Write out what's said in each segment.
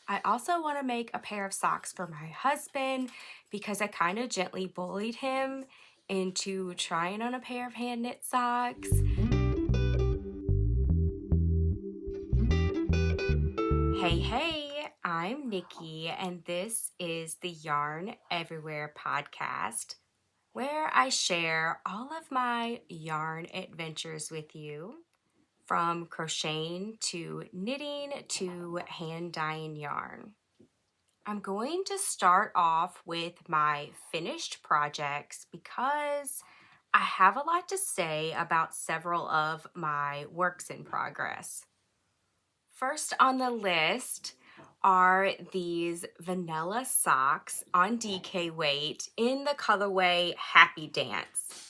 I also want to make a pair of socks for my husband because I kind of gently bullied him into trying on a pair of hand knit socks. Hey, I'm Nikki, and this is the Yarn Everywhere podcast, where I share all of my yarn adventures with you, from crocheting to knitting to hand dyeing yarn. I'm going to start off with my finished projects because I have a lot to say about several of my works in progress. First on the list are these vanilla socks on DK weight in the colorway Happy Dance.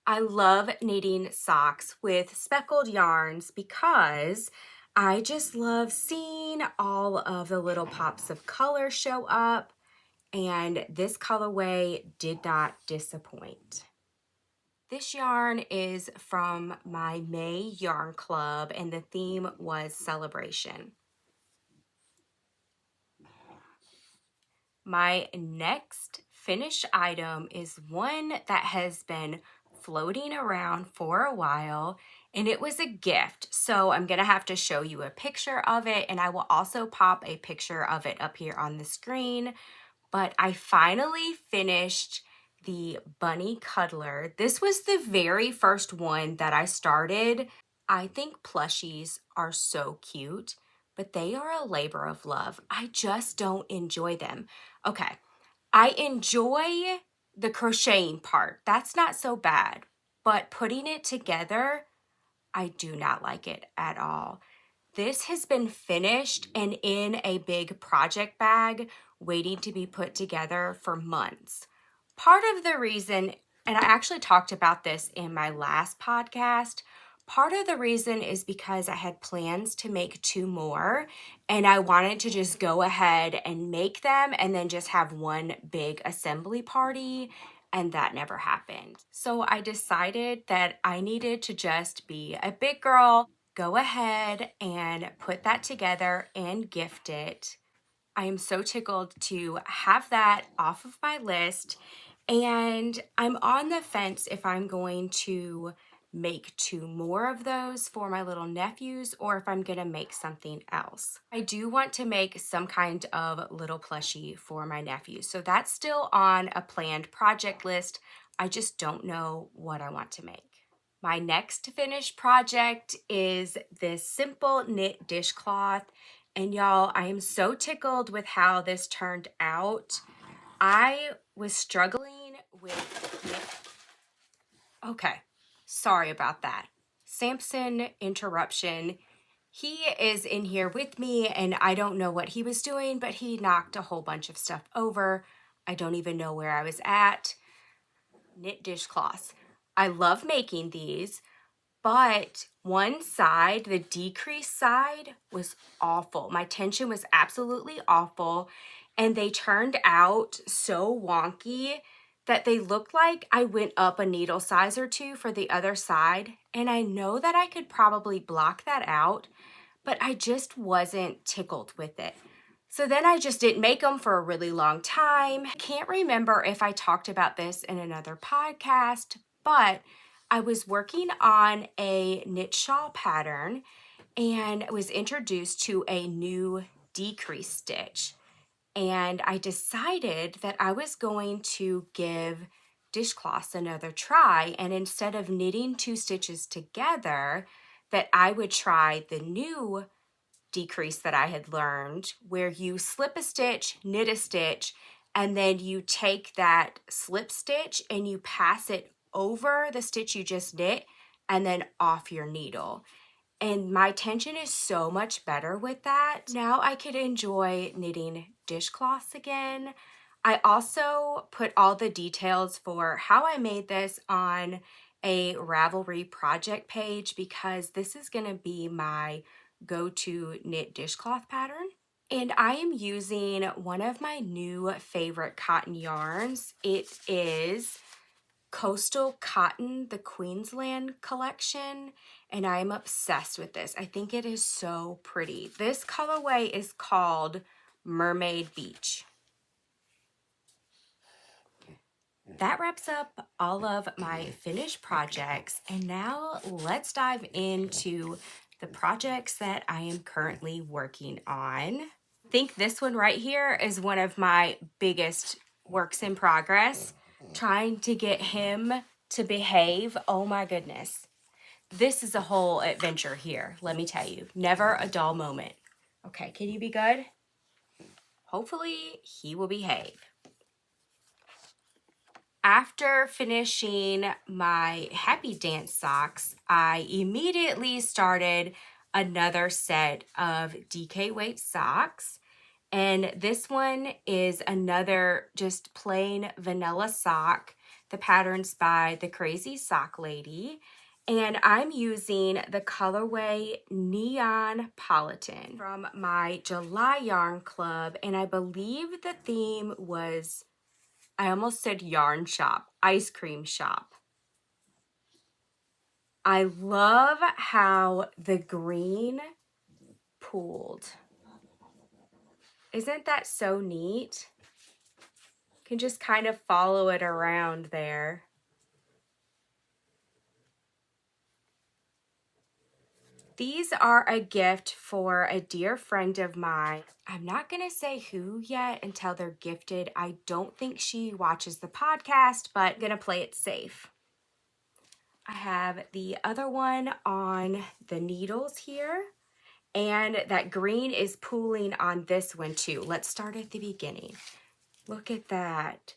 I love knitting socks with speckled yarns because I just love seeing all of the little pops of color show up, and this colorway did not disappoint. This yarn is from my May Yarn Club, and the theme was celebration. My next finished item is one that has been floating around for a while, and it was a gift. So I'm gonna have to show you a picture of it, and I will also pop a picture of it up here on the screen. But I finally finished the bunny cuddler. This was the very first one that I started. I think plushies are so cute, but they are a labor of love. I just don't enjoy them. Okay, I enjoy the crocheting part. That's not so bad, but putting it together, I do not like it at all. This has been finished and in a big project bag waiting to be put together for months. Part of the reason, and I actually talked about this in my last podcast, part of the reason is because I had plans to make 2 more, and I wanted to just go ahead and make them and then just have one big assembly party, and that never happened. So I decided that I needed to just be a big girl, go ahead and put that together and gift it. I am so tickled to have that off of my list, and I'm on the fence if I'm going to make 2 more of those for my little nephews or if I'm gonna make something else. I do want to make some kind of little plushie for my nephews, so that's still on a planned project list. I just don't know what I want to make. My next finished project is this simple knit dishcloth. And y'all, I am so tickled with how this turned out. I was struggling with okay, sorry about that. Samson interruption. He is in here with me and I don't know what he was doing, but he knocked a whole bunch of stuff over. I don't even know where I was at. Knit dishcloths. I love making these, but one side, the decrease side, was awful. My tension was absolutely awful, and they turned out so wonky that they looked like I went up a needle size or 2 for the other side, and I know that I could probably block that out, but I just wasn't tickled with it. So then I just didn't make them for a really long time. I can't remember if I talked about this in another podcast, but I was working on a knit shawl pattern and was introduced to a new decrease stitch. And I decided that I was going to give dishcloths another try, and instead of knitting 2 stitches together, that I would try the new decrease that I had learned, where you slip a stitch, knit a stitch, and then you take that slip stitch and you pass it over the stitch you just knit and then off your needle. And my tension is so much better with that. Now I could enjoy knitting dishcloths again. I also put all the details for how I made this on a Ravelry project page because this is going to be my go-to knit dishcloth pattern. And I am using one of my new favorite cotton yarns. It is Coastal Cotton, the Queensland collection, and I'm obsessed with this. I think it is so pretty. This colorway is called Mermaid Beach. That wraps up all of my finished projects, and now let's dive into the projects that I am currently working on. I think this one right here is one of my biggest works in progress. Trying to get him to behave. Oh my goodness. This is a whole adventure here, let me tell you. Never a dull moment. Okay, can you be good? Hopefully he will behave. After finishing my Happy Dance socks, I immediately started another set of DKWP socks. And this one is another just plain vanilla sock. The pattern's by the Crazy Sock Lady. And I'm using the colorway Neon-Politan from my July Yarn Club. And I believe the theme was, I almost said yarn shop, ice cream shop. I love how the green pooled. Isn't that so neat? You can just kind of follow it around there. These are a gift for a dear friend of mine. I'm not going to say who yet until they're gifted. I don't think she watches the podcast, but I'm going to play it safe. I have the other one on the needles here, and that green is pooling on this one too. Let's start at the beginning. Look at that.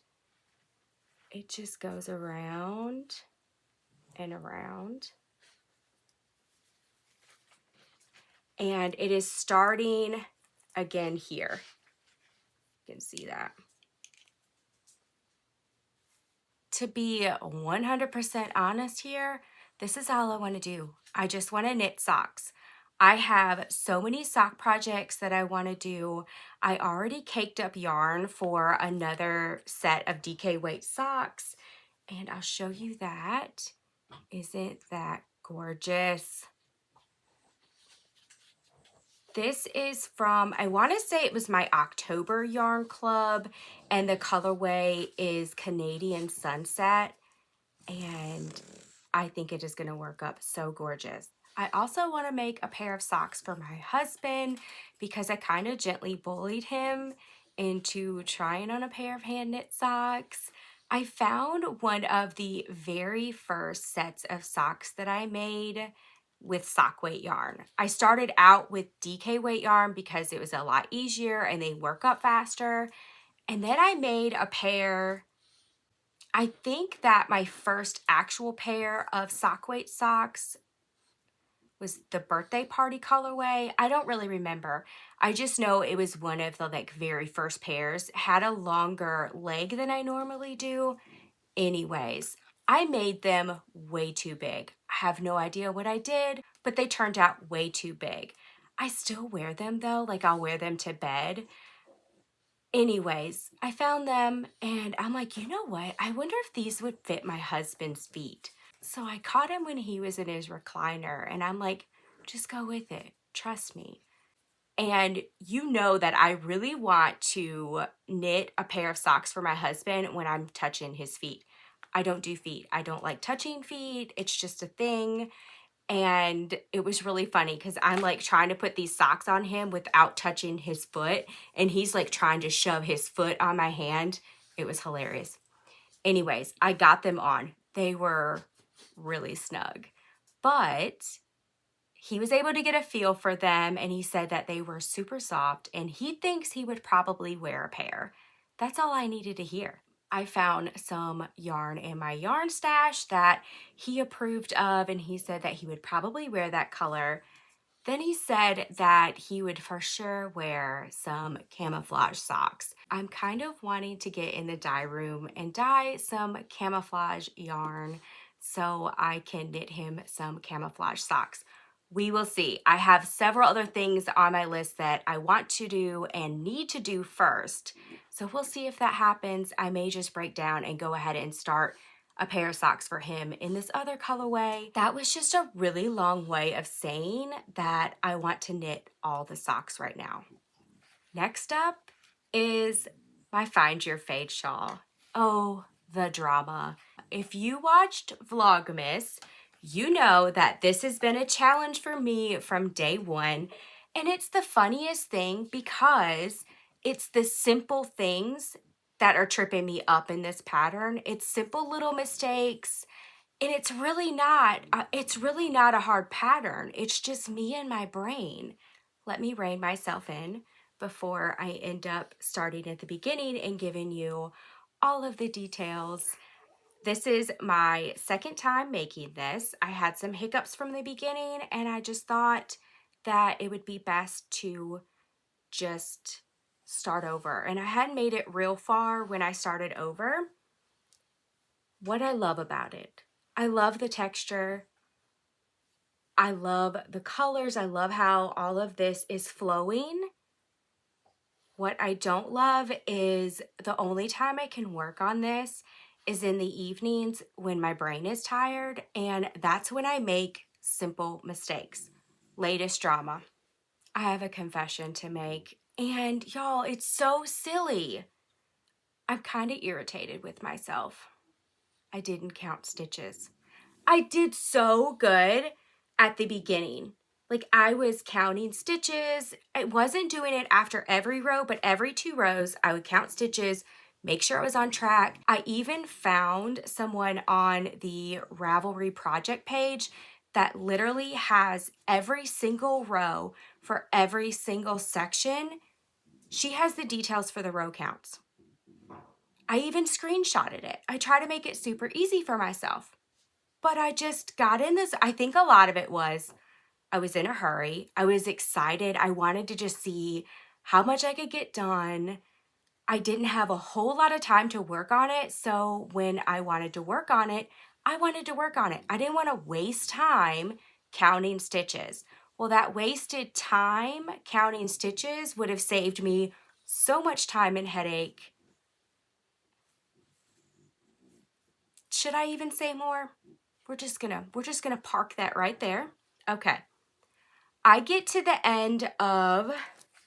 It just goes around and around. And it is starting again here. You can see that. To be 100% honest here, this is all I want to do. I just want to knit socks. I have so many sock projects that I want to do. I already caked up yarn for another set of DKWP socks, and I'll show you that. Isn't that gorgeous? This is from, I want to say it was my October Yarn Club, and the colorway is Canadian Sunset, and I think it is going to work up so gorgeous. I also want to make a pair of socks for my husband because I kind of gently bullied him into trying on a pair of hand knit socks. I found one of the very first sets of socks that I made with sock weight yarn. I started out with DKWP yarn because it was a lot easier and they work up faster. And then I made a pair. I think that my first actual pair of sock weight socks was the birthday party colorway. I don't really remember. I just know it was one of the very first pairs. Had a longer leg than I normally do. Anyways, I made them way too big. I have no idea what I did, but they turned out way too big. I still wear them though, I'll wear them to bed. Anyways, I found them and I'm like, you know what? I wonder if these would fit my husband's feet. So I caught him when he was in his recliner and I'm like, just go with it. Trust me. And you know that I really want to knit a pair of socks for my husband when I'm touching his feet. I don't do feet. I don't like touching feet. It's just a thing. And it was really funny because I'm trying to put these socks on him without touching his foot. And he's trying to shove his foot on my hand. It was hilarious. Anyways, I got them on. They were really snug. But he was able to get a feel for them and he said that they were super soft and he thinks he would probably wear a pair. That's all I needed to hear. I found some yarn in my yarn stash that he approved of and he said that he would probably wear that color. Then he said that he would for sure wear some camouflage socks. I'm kind of wanting to get in the dye room and dye some camouflage yarn so I can knit him some camouflage socks. We will see. I have several other things on my list that I want to do and need to do first. So we'll see if that happens. I may just break down and go ahead and start a pair of socks for him in this other colorway. That was just a really long way of saying that I want to knit all the socks right now. Next up is my Find Your Fade shawl. Oh, the drama. If you watched Vlogmas, you know that this has been a challenge for me from day one. And it's the funniest thing because it's the simple things that are tripping me up in this pattern. It's simple little mistakes. And it's really not a hard pattern. It's just me and my brain. Let me rein myself in before I end up starting at the beginning and giving you all of the details. This is my second time making this. I had some hiccups from the beginning and I just thought that it would be best to just start over. And I hadn't made it real far when I started over. What I love about it, I love the texture. I love the colors. I love how all of this is flowing. What I don't love is the only time I can work on this is in the evenings when my brain is tired, and that's when I make simple mistakes. Latest drama. I have a confession to make, and y'all, it's so silly. I'm kind of irritated with myself. I didn't count stitches. I did so good at the beginning. Like I was counting stitches. I wasn't doing it after every row, but every 2 rows, I would count stitches, make sure I was on track. I even found someone on the Ravelry project page that literally has every single row for every single section. She has the details for the row counts. I even screenshotted it. I try to make it super easy for myself. But I just got in this. I think a lot of it was I was in a hurry. I was excited. I wanted to just see how much I could get done. I didn't have a whole lot of time to work on it. So when I wanted to work on it, I wanted to work on it. I didn't want to waste time counting stitches. Well, that wasted time counting stitches would have saved me so much time and headache. Should I even say more? We're just gonna park that right there. Okay. I get to the end of,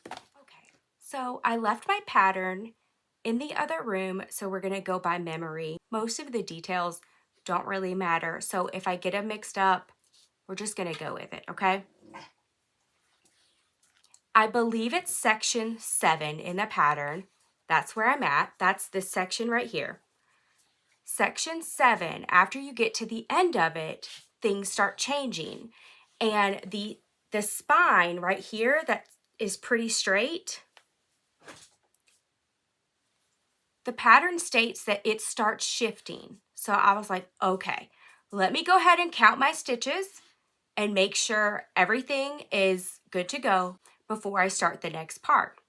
okay, so I left my pattern in the other room, so we're gonna go by memory. Most of the details don't really matter, so if I get them mixed up, we're just gonna go with it, okay? I believe it's section 7 in the pattern. That's where I'm at. That's this section right here. Section 7, after you get to the end of it, things start changing. And the spine right here that is pretty straight, the pattern states that it starts shifting. So I was like, okay, let me go ahead and count my stitches and make sure everything is good to go before I start the next part.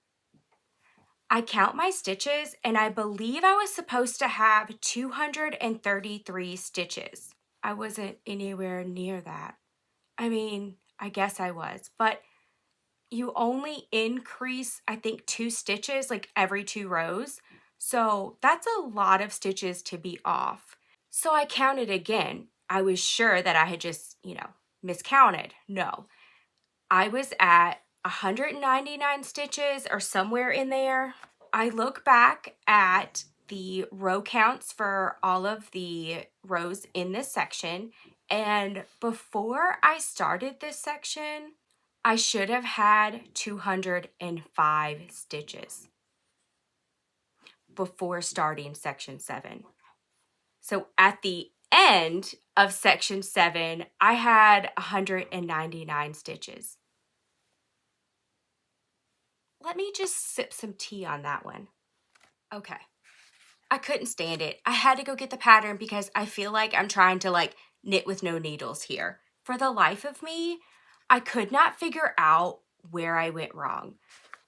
I count my stitches and I believe I was supposed to have 233 stitches. I wasn't anywhere near that. I mean, I guess I was, but you only increase, I think, 2 stitches like every 2 rows. So that's a lot of stitches to be off. So I counted again. I was sure that I had just, miscounted. No, I was at 199 stitches or somewhere in there. I look back at the row counts for all of the rows in this section, and before I started this section, I should have had 205 stitches before starting section 7. So at the end of section 7, I had 199 stitches. Let me just sip some tea on that one. Okay. I couldn't stand it. I had to go get the pattern because I feel like I'm trying to knit with no needles here. For the life of me, I could not figure out where I went wrong.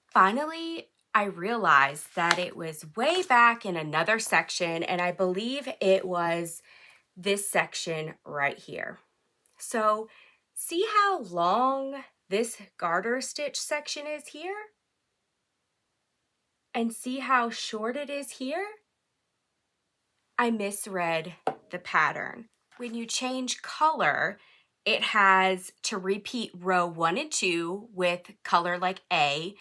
Finally, I realized that it was way back in another section, and I believe it was this section right here. So see how long this garter stitch section is here? And see how short it is here? I misread the pattern. When you change color, it has to repeat row 1 and 2 with color like A,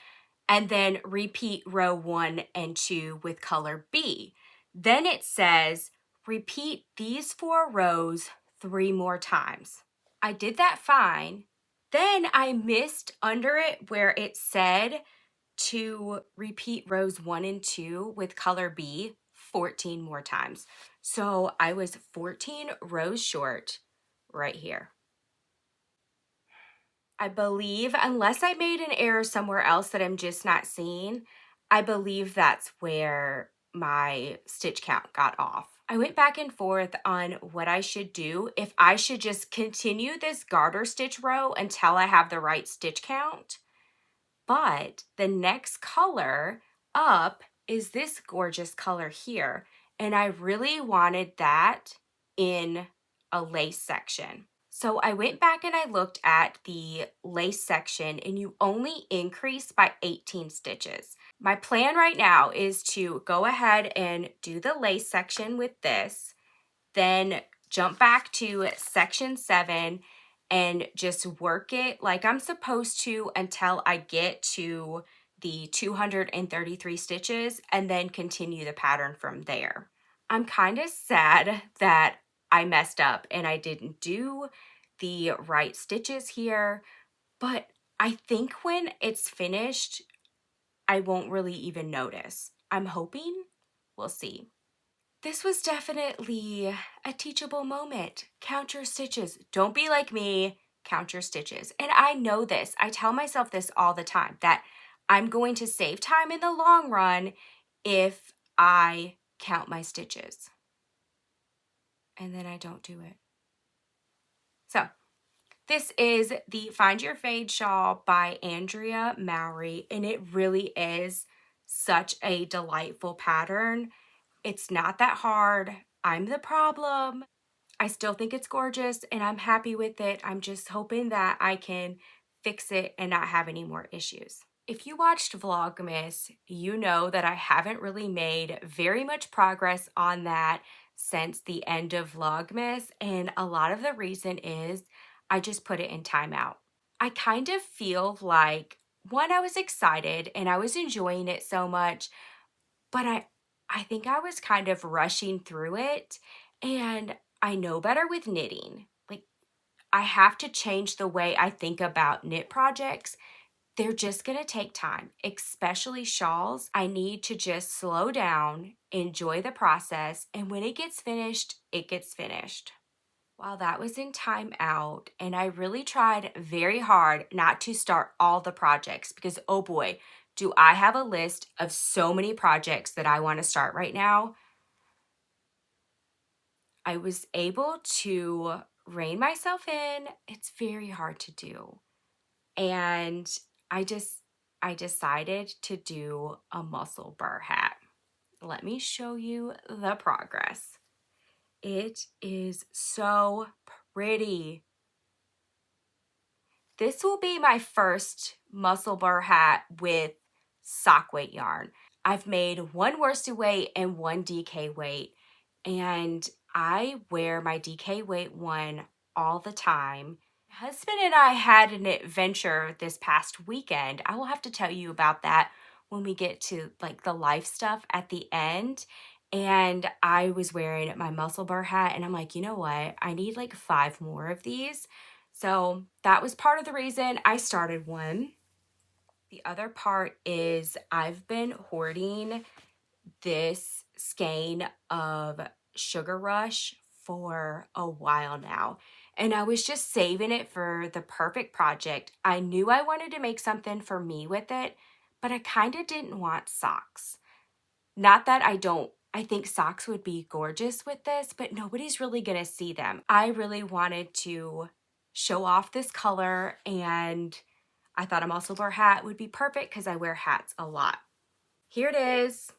and then repeat row 1 and 2 with color B. Then it says, repeat these 4 rows 3 more times. I did that fine. Then I missed under it where it said to repeat rows 1 and 2 with color B 14 more times. So I was 14 rows short right here. I believe, unless I made an error somewhere else that I'm just not seeing, I believe that's where my stitch count got off. I went back and forth on what I should do, if I should just continue this garter stitch row until I have the right stitch count. But the next color up is this gorgeous color here, and I really wanted that in a lace section. So I went back and I looked at the lace section, and you only increase by 18 stitches. My plan right now is to go ahead and do the lace section with this, then jump back to section 7 and just work it like I'm supposed to until I get to the 233 stitches, and then continue the pattern from there. I'm kind of sad that I messed up and I didn't do the right stitches here, but I think when it's finished, I won't really even notice. I'm hoping. We'll see. This was definitely a teachable moment. Count your stitches. Don't be like me. Count your stitches. And I know this. I tell myself this all the time, that I'm going to save time in the long run if I count my stitches. And then I don't do it. So this is the Find Your Fade shawl by Andrea Mowry, and it really is such a delightful pattern. It's not that hard. I'm the problem. I still think it's gorgeous and I'm happy with it. I'm just hoping that I can fix it and not have any more issues. If you watched Vlogmas, you know that I haven't really made very much progress on that since the end of Vlogmas, and a lot of the reason is I just put it in timeout. I kind of feel like, one, I was excited and I was enjoying it so much, but I think I was kind of rushing through it, and I know better with knitting. Like, I have to change the way I think about knit projects. They're just going to take time, especially shawls. I need to just slow down, enjoy the process, and when it gets finished, it gets finished. While that was in timeout, and I really tried very hard not to start all the projects because, oh boy, do I have a list of so many projects that I want to start right now. I was able to rein myself in. It's very hard to do. And I decided to do a Musselburgh hat. Let me show you the progress. It is so pretty. This will be my first Musselburgh hat with sock weight yarn. I've made one worsted weight and one DK weight, and I wear my DK weight one all the time. My husband and I had an adventure this past weekend. I will have to tell you about that when we get to like the life stuff at the end. And I was wearing my Musselburgh hat, and I'm like, you know what? I need like 5 more of these. So that was part of the reason I started one. The other part is I've been hoarding this skein of Sugar Rush for a while now, and I was just saving it for the perfect project. I knew I wanted to make something for me with it, but I kind of didn't want socks. Not that I think socks would be gorgeous with this, but nobody's really gonna see them. I really wanted to show off this color, and I thought a Musselburgh hat would be perfect because I wear hats a lot. Here it is.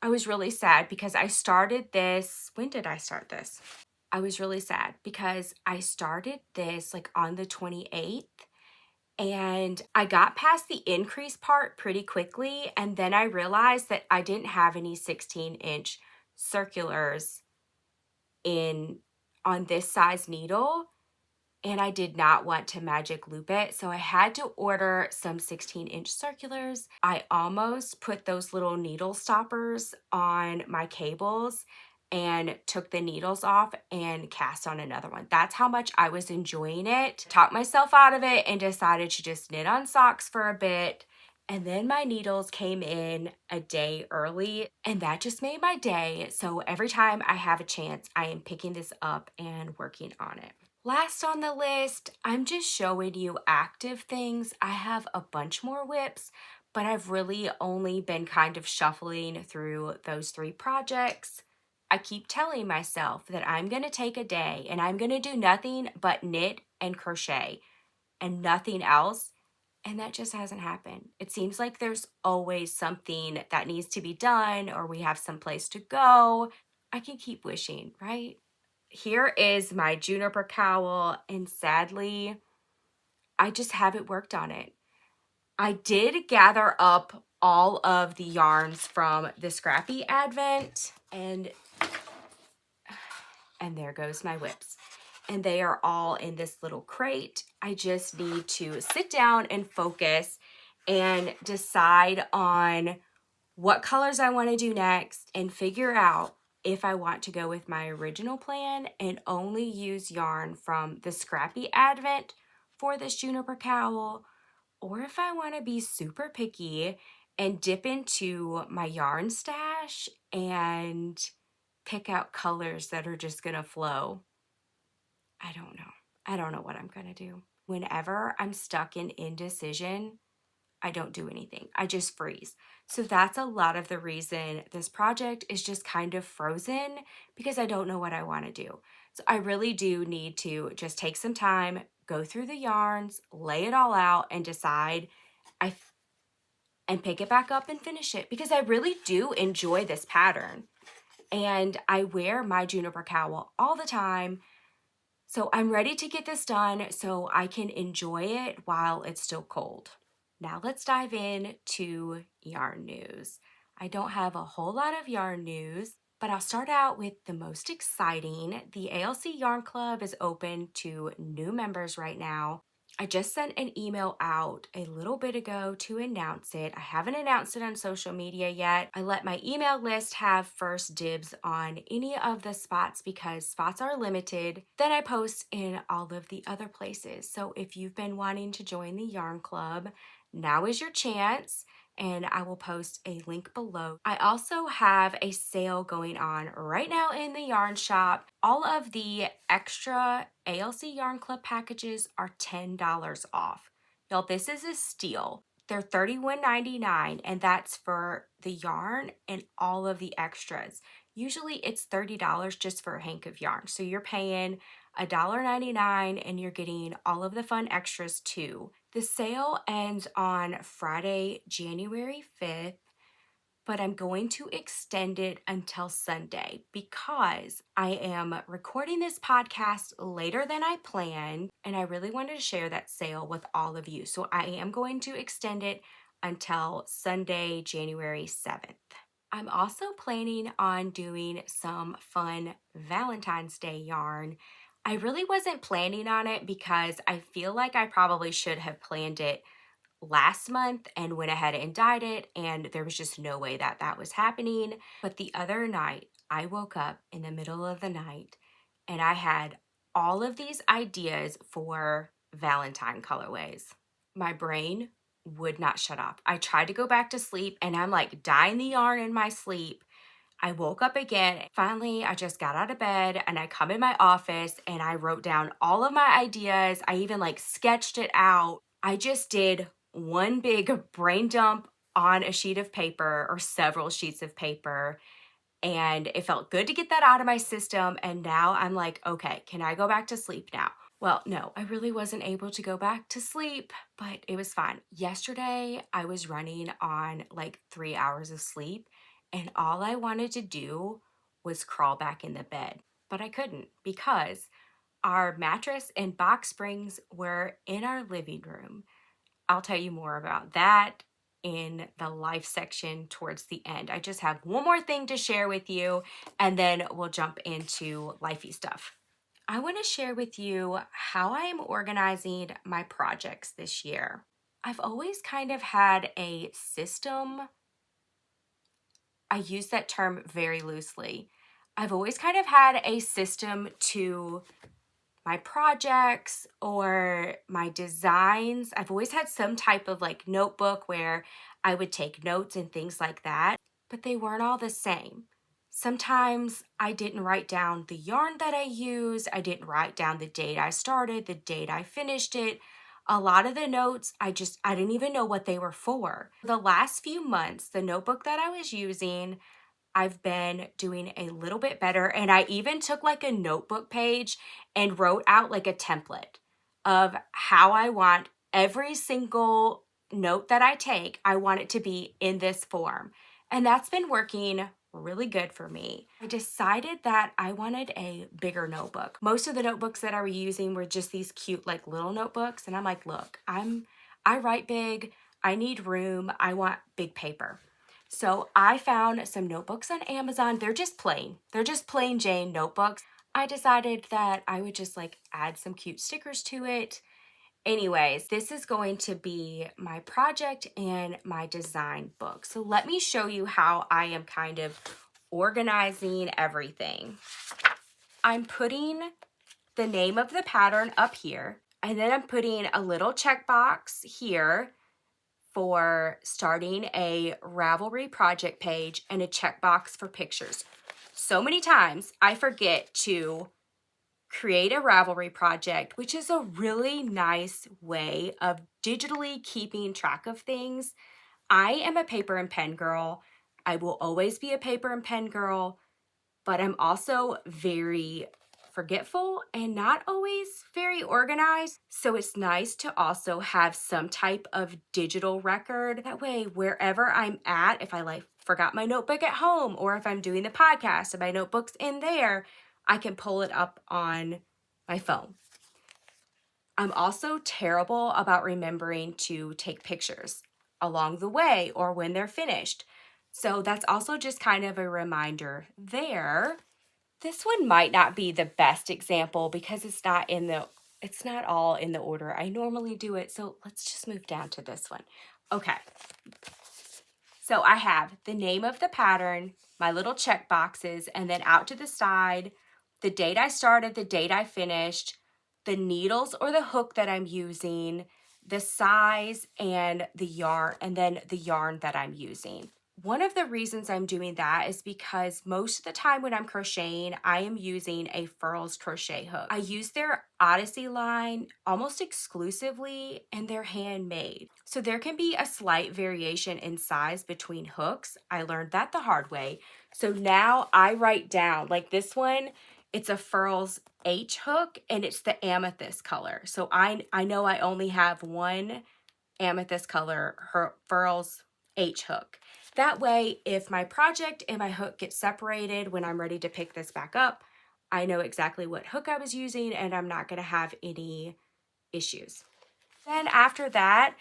I was really sad because I started this. When did I start this? I was really sad because I started this like on the 28th, and I got past the increase part pretty quickly, and then I realized that I didn't have any 16-inch circulars on this size needle, and I did not want to magic loop it, so I had to order some 16-inch circulars. I almost put those little needle stoppers on my cables and took the needles off and cast on another one. That's how much I was enjoying it. Talked myself out of it and decided to just knit on socks for a bit. And then my needles came in a day early, and that just made my day. So every time I have a chance, I am picking this up and working on it. Last on the list, I'm just showing you active things. I have a bunch more whips, but I've really only been kind of shuffling through those 3 projects. I keep telling myself that I'm going to take a day and I'm going to do nothing but knit and crochet and nothing else. And that just hasn't happened. It seems like there's always something that needs to be done, or we have some place to go. I can keep wishing, right? Here is my Juniper cowl, and sadly, I just haven't worked on it. I did gather up all of the yarns from the Scrappy Advent, and there goes my whips. And they are all in this little crate. I just need to sit down and focus and decide on what colors I want to do next and figure out if I want to go with my original plan and only use yarn from the Scrappy Advent for this Juniper cowl, or if I want to be super picky and dip into my yarn stash and pick out colors that are just going to flow. I don't know. I don't know what I'm going to do. Whenever I'm stuck in indecision, I don't do anything. I just freeze. So that's a lot of the reason this project is just kind of frozen, because I don't know what I want to do. So I really do need to just take some time, go through the yarns, lay it all out, and decide and pick it back up and finish it, because I really do enjoy this pattern. And I wear my Juniper cowl all the time. So I'm ready to get this done so I can enjoy it while it's still cold. Now let's dive in to yarn news. I don't have a whole lot of yarn news, but I'll start out with the most exciting. The ALC Yarn Club is open to new members right now. I just sent an email out a little bit ago to announce it. I haven't announced it on social media yet. I let my email list have first dibs on any of the spots because spots are limited. Then I post in all of the other places. So if you've been wanting to join the Yarn Club, now is your chance, and I will post a link below. I also have a sale going on right now in the yarn shop. All of the extra ALC Yarn Club packages are $10 off. Y'all, this is a steal. They're $31.99, and that's for the yarn and all of the extras. Usually it's $30 just for a hank of yarn. So you're paying $1.99 and you're getting all of the fun extras too. The sale ends on Friday, January 5th, but I'm going to extend it until Sunday because I am recording this podcast later than I planned, and I really wanted to share that sale with all of you. So I am going to extend it until Sunday, January 7th. I'm also planning on doing some fun Valentine's Day yarn. I really wasn't planning on it because I feel like I probably should have planned it last month and went ahead and dyed it, and there was just no way that that was happening. But the other night, I woke up in the middle of the night and I had all of these ideas for Valentine colorways. My brain would not shut off. I tried to go back to sleep and I'm like dyeing the yarn in my sleep. I woke up again. Finally, I just got out of bed and I come in my office and I wrote down all of my ideas. I even like sketched it out. I just did one big brain dump on a sheet of paper or several sheets of paper. And it felt good to get that out of my system. And now I'm like, okay, can I go back to sleep now? Well, no, I really wasn't able to go back to sleep, but it was fine. Yesterday, I was running on like 3 hours of sleep, and all I wanted to do was crawl back in the bed, but I couldn't because our mattress and box springs were in our living room. I'll tell you more about that in the life section towards the end. I just have one more thing to share with you, and then we'll jump into lifey stuff. I want to share with you how I am organizing my projects this year. I've always kind of had a system. I use that term very loosely. I've always kind of had a system to my projects or my designs. I've always had some type of like notebook where I would take notes and things like that, but they weren't all the same. Sometimes I didn't write down the yarn that I use. I didn't write down the date I started, the date I finished it. A lot of the notes, I didn't even know what they were for. The last few months, the notebook that I was using, I've been doing a little bit better. And I even took like a notebook page and wrote out like a template of how I want every single note that I take. I want it to be in this form. And that's been working really good for me. I decided that I wanted a bigger notebook. Most of the notebooks that I was using were just these cute like little notebooks. And I'm like, look, I write big. I need room. I want big paper. So I found some notebooks on Amazon. They're just plain Jane notebooks. I decided that I would just like add some cute stickers to it. Anyways, this is going to be my project and my design book. So let me show you how I am kind of organizing everything. I'm putting the name of the pattern up here, and then I'm putting a little checkbox here for starting a Ravelry project page and a checkbox for pictures. So many times I forget to create a Ravelry project, which is a really nice way of digitally keeping track of things. I am a paper and pen girl. I will always be a paper and pen girl, but I'm also very forgetful and not always very organized. So it's nice to also have some type of digital record. That way, wherever I'm at, if I like forgot my notebook at home, or if I'm doing the podcast and my notebook's in there, I can pull it up on my phone. I'm also terrible about remembering to take pictures along the way or when they're finished. So that's also just kind of a reminder there. This one might not be the best example because it's not all in the order I normally do it. So let's just move down to this one. Okay. So I have the name of the pattern, my little check boxes, and then out to the side, the date I started, the date I finished, the needles or the hook that I'm using, the size and the yarn, and then the yarn that I'm using. One of the reasons I'm doing that is because most of the time when I'm crocheting, I am using a Furls crochet hook. I use their Odyssey line almost exclusively, and they're handmade. So there can be a slight variation in size between hooks. I learned that the hard way. So now I write down, like this one, it's a Furls H hook, and it's the amethyst color. So I know I only have one amethyst color Furls H hook. That way, if my project and my hook get separated when I'm ready to pick this back up, I know exactly what hook I was using and I'm not going to have any issues. Then after that,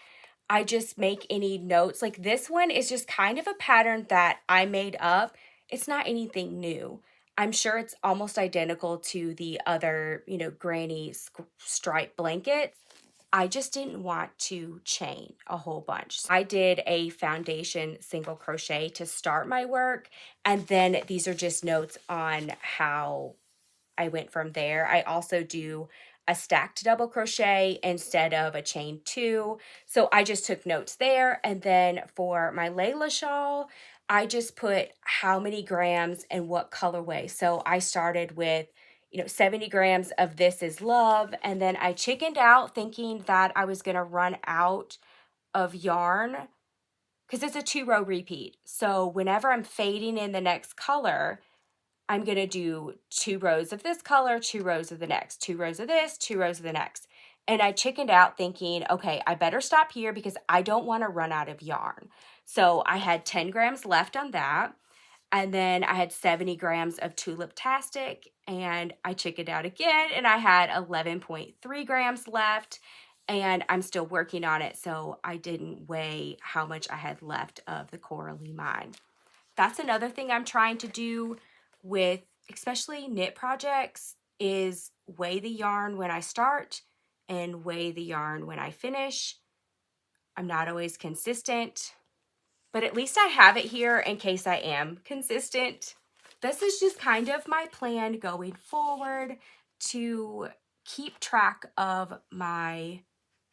I just make any notes. Like this one is just kind of a pattern that I made up. It's not anything new. I'm sure it's almost identical to the other, granny stripe blankets. I just didn't want to chain a whole bunch. I did a foundation single crochet to start my work, and then these are just notes on how I went from there. I also do a stacked double crochet instead of a chain 2. So I just took notes there. And then for my Layla shawl, I just put how many grams and what colorway. So I started with 70 grams of This Is Love. And then I chickened out thinking that I was going to run out of yarn because it's a 2-row repeat. So whenever I'm fading in the next color, I'm going to do 2 rows of this color, 2 rows of the next, 2 rows of this, 2 rows of the next. And I chickened out thinking, okay, I better stop here because I don't want to run out of yarn. So I had 10 grams left on that. And then I had 70 grams of Tulip-tastic, and I chickened out again, and I had 11.3 grams left. and I'm still working on it, so I didn't weigh how much I had left of the Coralie Mine. That's another thing I'm trying to do with especially knit projects is weigh the yarn when I start and weigh the yarn when I finish. I'm not always consistent, but at least I have it here in case I am consistent. This is just kind of my plan going forward to keep track of my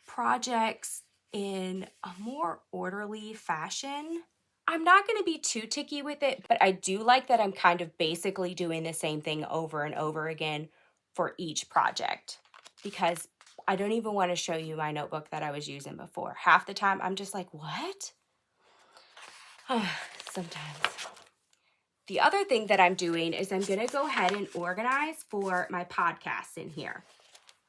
projects in a more orderly fashion. I'm not going to be too ticky with it, but I do like that I'm kind of basically doing the same thing over and over again for each project, because I don't even want to show you my notebook that I was using before. Half the time I'm just like, what? Sometimes. The other thing that I'm doing is I'm going to go ahead and organize for my podcasts in here.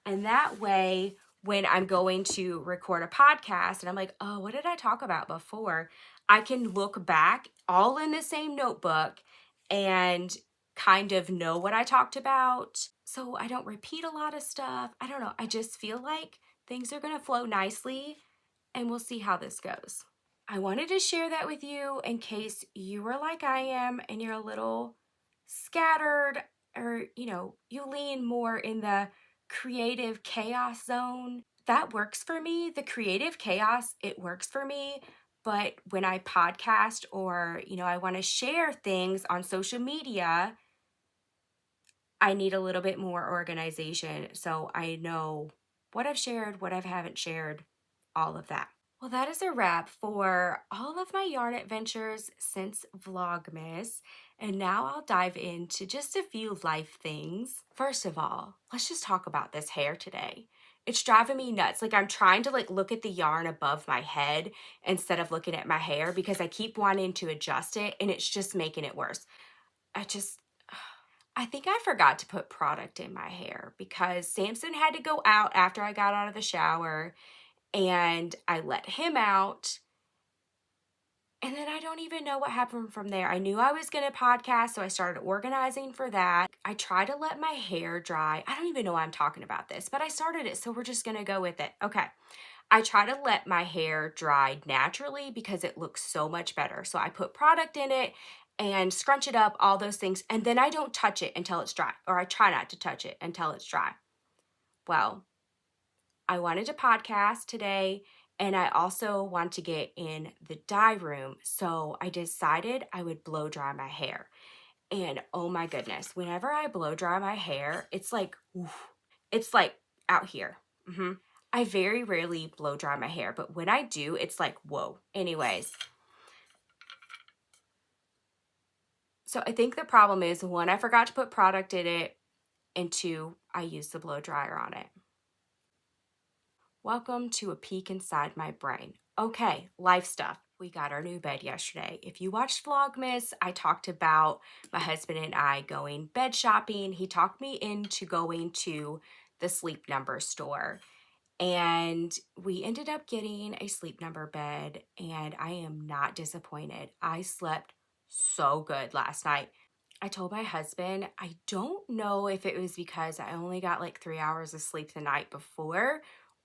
And that way, when I'm going to record a podcast and I'm like, oh, what did I talk about before? I can look back all in the same notebook and kind of know what I talked about. So I don't repeat a lot of stuff. I don't know. I just feel like things are going to flow nicely, and we'll see how this goes. I wanted to share that with you in case you were like I am and you're a little scattered, or, you lean more in the creative chaos zone. That works for me. The creative chaos, it works for me. But when I podcast or, I want to share things on social media, I need a little bit more organization so I know what I've shared, what I haven't shared, all of that. Well, that is a wrap for all of my yarn adventures since Vlogmas, and now I'll dive into just a few life things. First of all, let's just talk about this hair today. It's driving me nuts. Like, I'm trying to look at the yarn above my head instead of looking at my hair because I keep wanting to adjust it, and it's just making it worse. I think I forgot to put product in my hair because Samson had to go out after I got out of the shower, and I let him out, and then I don't even know what happened from there. I knew I was going to podcast, so I started organizing for that. I try to let my hair dry. I don't even know why I'm talking about this, but I started it, so we're just going to go with it. Okay. I try to let my hair dry naturally because it looks so much better. So I put product in it and scrunch it up, all those things, and then I don't touch it until it's dry, or I try not to touch it until it's dry. Well, I wanted to podcast today, and I also want to get in the dye room. So I decided I would blow dry my hair. And oh my goodness, whenever I blow dry my hair, it's like, oof, it's like out here. I very rarely blow dry my hair, but when I do, it's like, whoa. Anyways, so I think the problem is, one, I forgot to put product in it, and two, I used the blow dryer on it. Welcome to a peek inside my brain. Okay, life stuff. We got our new bed yesterday. If you watched Vlogmas, I talked about my husband and I going bed shopping. He talked me into going to the Sleep Number store, and we ended up getting a Sleep Number bed, and I am not disappointed. I slept so good last night. I told my husband, I don't know if it was because I only got like 3 hours of sleep the night before,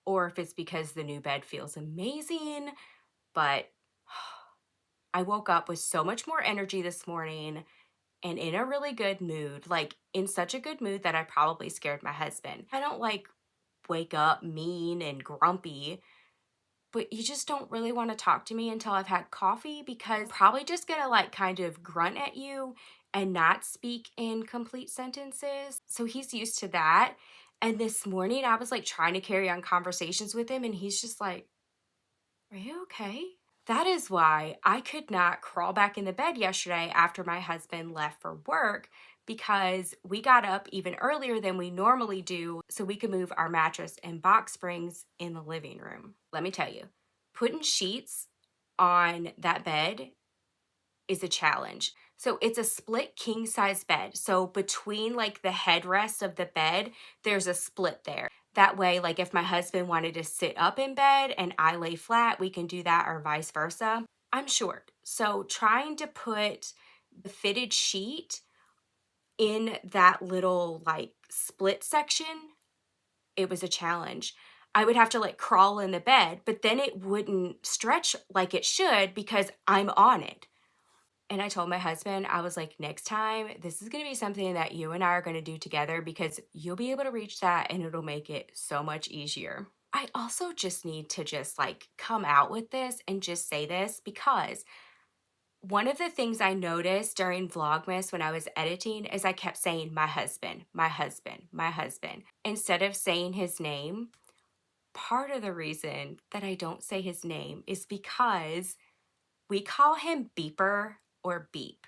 or if it's because the new bed feels amazing, but I woke up with so much more energy this morning and in a really good mood, like in such a good mood that I probably scared my husband. I don't wake up mean and grumpy, but you just don't really want to talk to me until I've had coffee, because I'm probably just gonna kind of grunt at you and not speak in complete sentences. So he's used to that. And this morning I was trying to carry on conversations with him, and he's just like, are you okay? That is why I could not crawl back in the bed yesterday after my husband left for work, because we got up even earlier than we normally do so we could move our mattress and box springs in the living room. Let me tell you, putting sheets on that bed is a challenge. So it's a split king size bed. So between the headrest of the bed, there's a split there. That way, if my husband wanted to sit up in bed and I lay flat, we can do that, or vice versa. I'm short, so trying to put the fitted sheet in that little split section, it was a challenge. I would have to like crawl in the bed, but then it wouldn't stretch like it should because I'm on it. And I told my husband, I was like, next time, this is going to be something that you and I are going to do together because you'll be able to reach that and it'll make it so much easier. I also just need to just like come out with this and just say this because one of the things I noticed during Vlogmas when I was editing is I kept saying my husband, my husband, my husband, instead of saying his name. Part of the reason that I don't say his name is because we call him Beeper or Beep.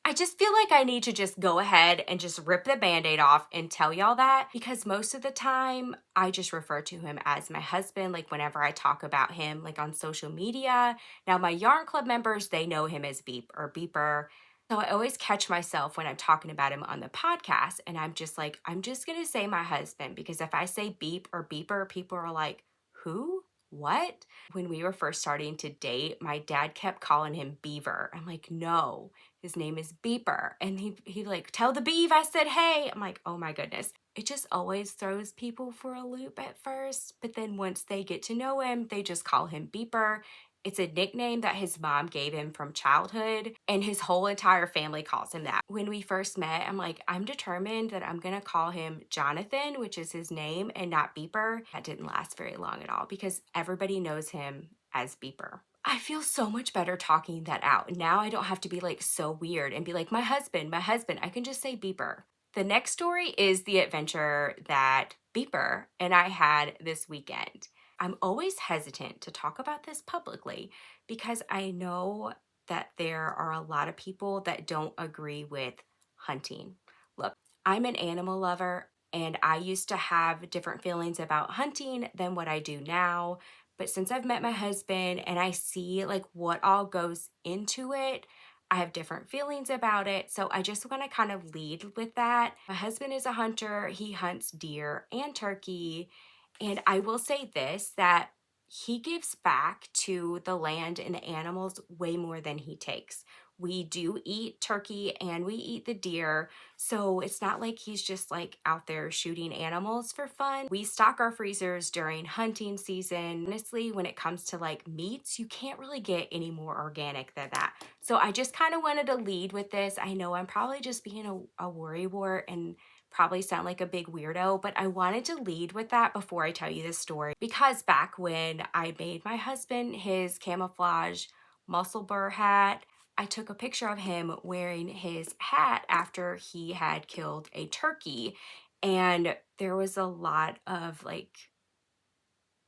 I just feel like I need to just go ahead and just rip the Band-Aid off and tell y'all that because most of the time I just refer to him as my husband, like whenever I talk about him like on social media. Now my Yarn Club members, they know him as Beep or Beeper. So I always catch myself when I'm talking about him on the podcast and I'm just like, I'm just going to say my husband because if I say Beep or Beeper, people are like, who? What? When we were first starting to date, my dad kept calling him Beaver. I'm like, no, his name is Beeper. And he like, tell the beeve I said hey. I'm like, oh my goodness. It just always throws people for a loop at first. But then once they get to know him, they just call him Beeper. It's a nickname that his mom gave him from childhood, and his whole entire family calls him that. When we first met, I'm like, I'm determined that I'm gonna call him Jonathan, which is his name, and not Beeper. That didn't last very long at all because everybody knows him as Beeper. I feel so much better talking that out. Now I don't have to be like so weird and be like, my husband, my husband. I can just say Beeper. The next story is the adventure that Beeper and I had this weekend. I'm always hesitant to talk about this publicly because I know that there are a lot of people that don't agree with hunting. Look, I'm an animal lover and I used to have different feelings about hunting than what I do now. But since I've met my husband and I see like what all goes into it, I have different feelings about it. So I just want to kind of lead with that. My husband is a hunter. He hunts deer and turkey. And I will say this, that he gives back to the land and the animals way more than he takes. We do eat turkey and we eat the deer. So it's not like he's just like out there shooting animals for fun. We stock our freezers during hunting season. Honestly, when it comes to like meats, you can't really get any more organic than that. So I just kind of wanted to lead with this. I know I'm probably just being a worrywart and probably sound like a big weirdo, but I wanted to lead with that before I tell you this story because back when I made my husband his camouflage Musselburgh hat, I took a picture of him wearing his hat after he had killed a turkey, and there was a lot of like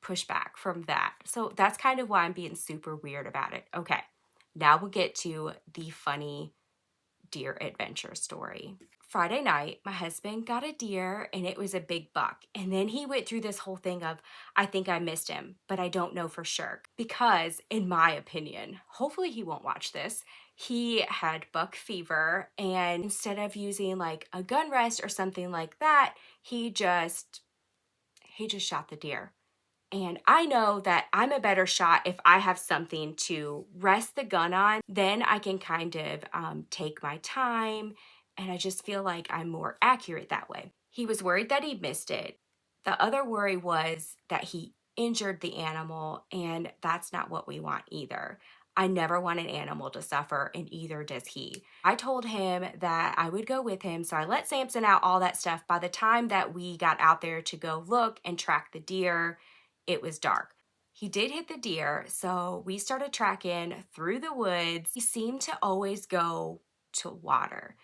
pushback from that. So that's kind of why I'm being super weird about it. Okay, now we'll get to the funny deer adventure story. Friday night, my husband got a deer and it was a big buck. And then he went through this whole thing of, I think I missed him, but I don't know for sure. Because, in my opinion, hopefully he won't watch this, he had buck fever. And instead of using like a gun rest or something like that, he just shot the deer. And I know that I'm a better shot if I have something to rest the gun on. Then I can kind of take my time, and I just feel like I'm more accurate that way. He was worried that he missed it. The other worry was that he injured the animal, and that's not what we want either. I never want an animal to suffer, and either does he. I told him that I would go with him, so I let Samson out, all that stuff. By the time that we got out there to go look and track the deer, it was dark. He did hit the deer, so we started tracking through the woods. He seemed to always go to water.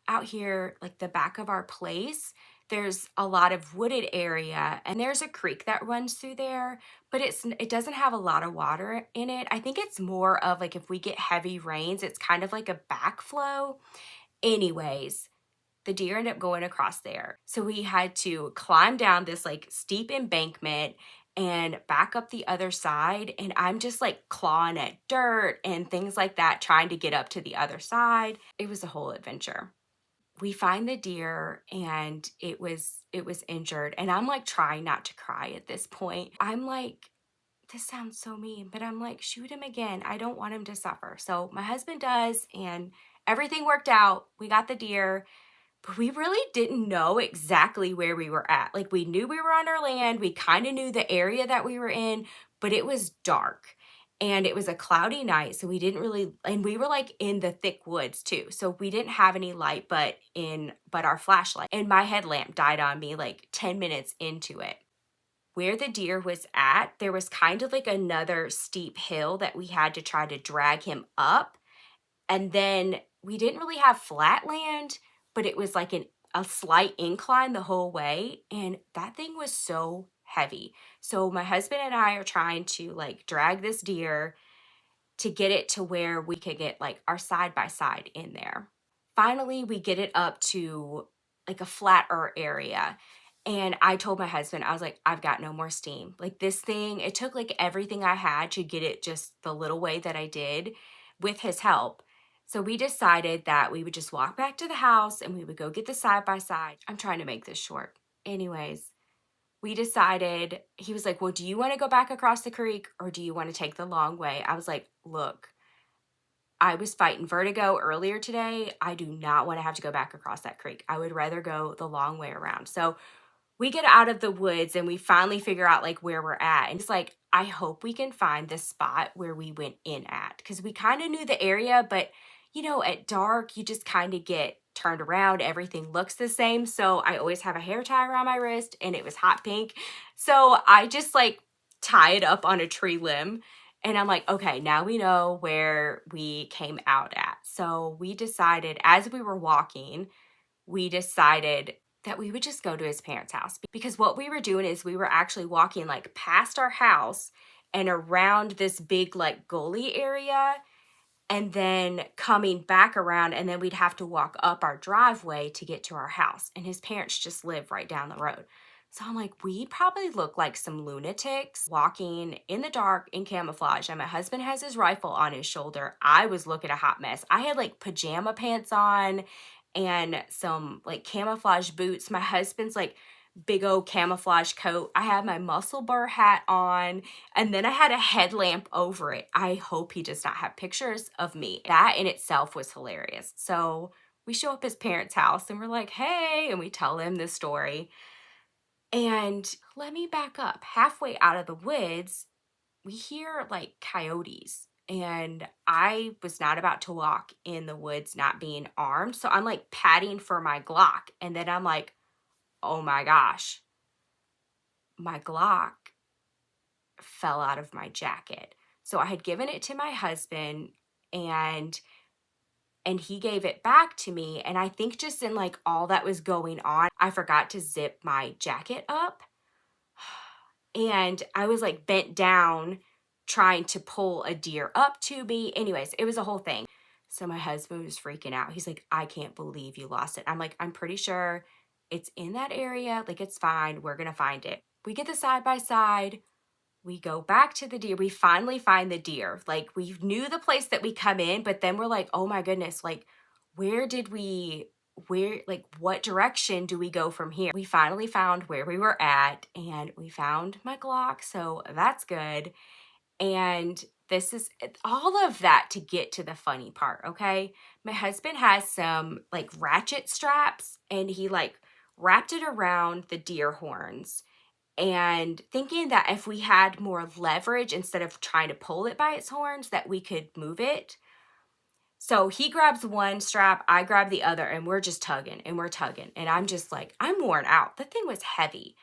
Out here, like the back of our place, there's a lot of wooded area and there's a creek that runs through there, but it doesn't have a lot of water in it. I think it's more of like if we get heavy rains, it's kind of like a backflow. Anyways, the deer ended up going across there. So we had to climb down this like steep embankment and back up the other side. And I'm just like clawing at dirt and things like that, trying to get up to the other side. It was a whole adventure. We find the deer and it was injured. And I'm like trying not to cry at this point. I'm like, this sounds so mean, but I'm like, shoot him again. I don't want him to suffer. So my husband does, and everything worked out. We got the deer. but we really didn't know exactly where we were at. Like, we knew we were on our land, we kind of knew the area that we were in, but it was dark and it was a cloudy night, so we didn't really, and we were like in the thick woods too, so we didn't have any light but our flashlight, and my headlamp died on me like 10 minutes into it. Where the deer was at, there was kind of like another steep hill that we had to try to drag him up, and then we didn't really have flat land, but it was like a slight incline the whole way. And that thing was so heavy. So my husband and I are trying to like drag this deer to get it to where we could get like our side by side in there. Finally, we get it up to like a flatter area. And I told my husband, I was like, I've got no more steam. Like, this thing, it took like everything I had to get it just the little way that I did with his help. So we decided that we would just walk back to the house and we would go get the side by side. I'm trying to make this short. Anyways, we decided, he was like, well, do you want to go back across the creek or do you want to take the long way? I was like, look, I was fighting vertigo earlier today. I do not want to have to go back across that creek. I would rather go the long way around. So we get out of the woods and we finally figure out like where we're at. And it's like, I hope we can find the spot where we went in at, because we kind of knew the area, but you know, at dark, you just kind of get turned around. Everything looks the same. So I always have a hair tie around my wrist and it was hot pink. So I just like tie it up on a tree limb. And I'm like, okay, now we know where we came out at. So we decided, as we were walking, we decided that we would just go to his parents' house, because what we were doing is we were actually walking like past our house and around this big like gully area, and then coming back around, and then we'd have to walk up our driveway to get to our house. And his parents just live right down the road. So I'm like, we probably look like some lunatics walking in the dark in camouflage. And my husband has his rifle on his shoulder. I was looking a hot mess. I had like pajama pants on and some like camouflage boots. My husband's like big old camouflage coat. I had my Musselburgh hat on, and then I had a headlamp over it. I hope he does not have pictures of me. That in itself was hilarious. So we show up his parents' house and we're like, hey, and we tell them this story. And let me back up. Halfway out of the woods, we hear like coyotes. And I was not about to walk in the woods not being armed. So I'm like patting for my Glock. And then I'm like, oh my gosh, my Glock fell out of my jacket. So I had given it to my husband and he gave it back to me. And I think just in like all that was going on, I forgot to zip my jacket up. And I was like bent down trying to pull a deer up to me. Anyways, it was a whole thing. So my husband was freaking out. He's like, I can't believe you lost it. I'm like, I'm pretty sure it's in that area. Like, it's fine. We're going to find it. We get the side by side. We go back to the deer. We finally find the deer. Like, we knew the place that we come in, but then we're like, oh my goodness, like, like, what direction do we go from here? We finally found where we were at and we found my Glock. So that's good. And this is all of that to get to the funny part, okay? My husband has some like ratchet straps and he like wrapped it around the deer horns, and thinking that if we had more leverage instead of trying to pull it by its horns, that we could move it. So he grabs one strap, I grab the other, and we're just tugging and we're tugging. And I'm just like, I'm worn out. The thing was heavy.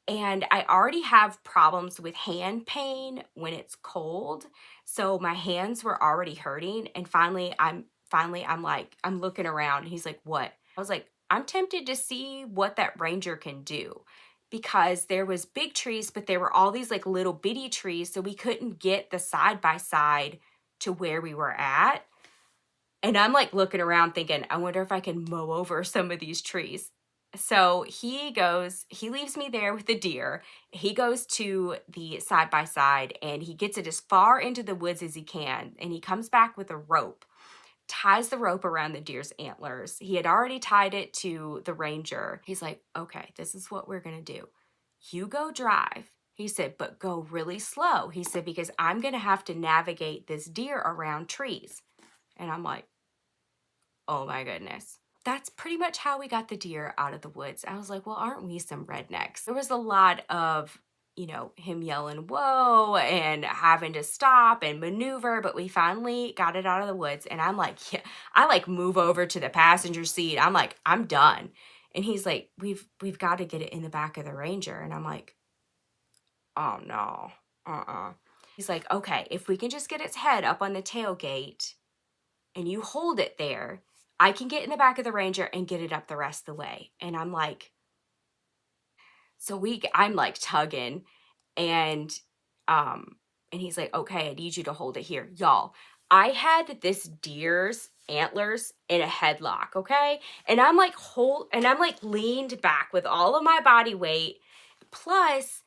And I already have problems with hand pain when it's cold. So my hands were already hurting. And finally I'm like, I'm looking around and he's like, what? I was like, I'm tempted to see what that ranger can do, because there was big trees, but there were all these like little bitty trees. So we couldn't get the side by side to where we were at. And I'm like looking around thinking, I wonder if I can mow over some of these trees. So he leaves me there with the deer. He goes to the side by side and he gets it as far into the woods as he can. And he comes back with a rope, ties the rope around the deer's antlers. He had already tied it to the ranger. He's like, okay, this is what we're going to do. You go drive. He said, but go really slow. He said, because I'm going to have to navigate this deer around trees. And I'm like, oh my goodness. that's pretty much how we got the deer out of the woods. I was like, well, aren't we some rednecks? There was a lot of, him yelling, whoa, and having to stop and maneuver, but we finally got it out of the woods. And I'm like, yeah, I like move over to the passenger seat. I'm like, I'm done. And he's like, we've got to get it in the back of the Ranger. And I'm like, oh no, He's like, okay, if we can just get its head up on the tailgate and you hold it there, I can get in the back of the Ranger and get it up the rest of the way. And I'm like, I'm like tugging, and he's like, okay, I need you to hold it here. Y'all, I had this deer's antlers in a headlock, okay? And I'm like leaned back with all of my body weight, plus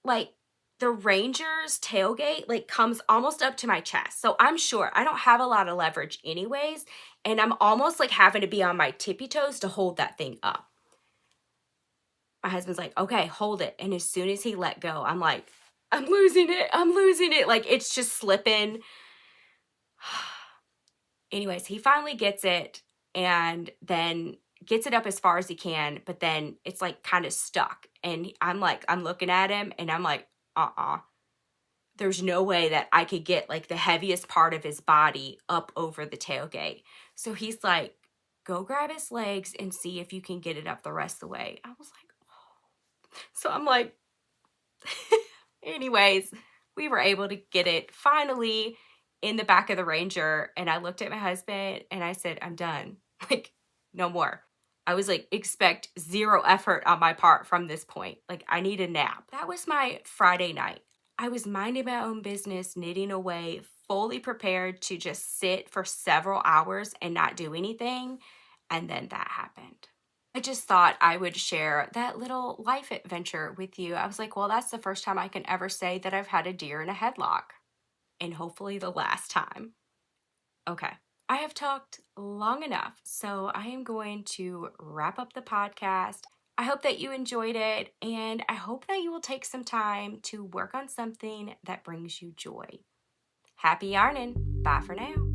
like the Ranger's tailgate like comes almost up to my chest. So I'm sure I don't have a lot of leverage anyways, and I'm almost like having to be on my tippy toes to hold that thing up. My husband's like, okay, hold it. And as soon as he let go, I'm like, I'm losing it. Like, it's just slipping. Anyways, he finally gets it and then gets it up as far as he can, but then it's like kind of stuck. And I'm looking at him and I'm like, there's no way that I could get like the heaviest part of his body up over the tailgate. So he's like, go grab his legs and see if you can get it up the rest of the way. I was like, oh. So I'm like, anyways, we were able to get it finally in the back of the Ranger. And I looked at my husband and I said, I'm done. Like, no more. I was like, expect zero effort on my part from this point. Like, I need a nap. That was my Friday night. I was minding my own business, knitting away, fully prepared to just sit for several hours and not do anything. And then that happened. I just thought I would share that little life adventure with you. I was like, well, that's the first time I can ever say that I've had a deer in a headlock. And hopefully the last time. Okay. I have talked long enough, so I am going to wrap up the podcast. I hope that you enjoyed it, and I hope that you will take some time to work on something that brings you joy. Happy yarning. Bye for now.